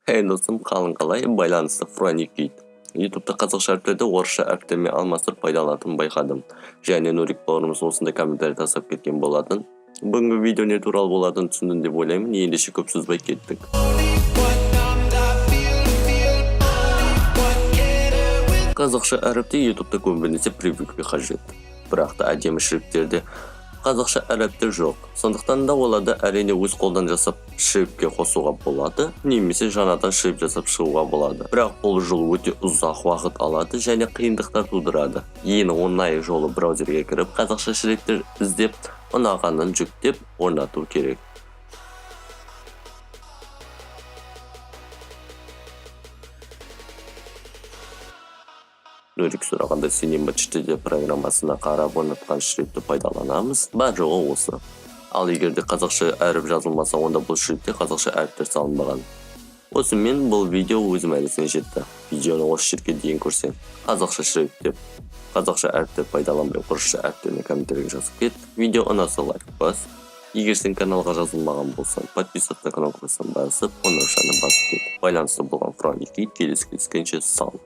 достым, қалың қалай? Байланысты Фроникит. Ютубта қазақша әріптерді орысша әріптермен алмастырып пайдаланатынын байқадым. Және Нурик бауырымыз осындай комментарий тастап кеткен болатын. Бүгінгі видео не туралы болатынын түсіндің деп ойлаймын. Ендеше көп сөзбай кеттік. Қазақша әріпте ютубта көбінесе привыкке қажет. Бірақ та әдемі шрифттерде қазақша әріптер жоқ. Сондықтан да оларды әрине өз қолдан жасап шрифтке қосуға болады, немесе жаңадан шрифт жасап шығуға болады. Бірақ бұл жол өте ұзақ уақыт алады және қиындықтар тудырады. Ең оңай жолы браузерге кіріп, қазақша шрифттер іздеп, ұнағанын жүктеп орнату керек. Нурик сұрағанда Cinema 4D программасына қарап орнатқан шрифтті пайдаланамыз. Бар жоғы осы. Ал егерде қазақша әріп жазылмаса, онда бұл шрифтте қазақша әріптер салынбаған. Осымен бұл видео өз мәресіне жетті. Видеоны осы жерге дейін көрсең, қазақша шрифт деп, қазақша әріптер пайдаланбай орысша әріптеріне комментарий жазып кет. Видео ұнаса лайк бас. Егер сен каналға жазылмаған болсаң, подписаться кнопкасын басып, қоңыраушаны басып кет. Байланысты болған Фроникит, келесі кездескенше сау.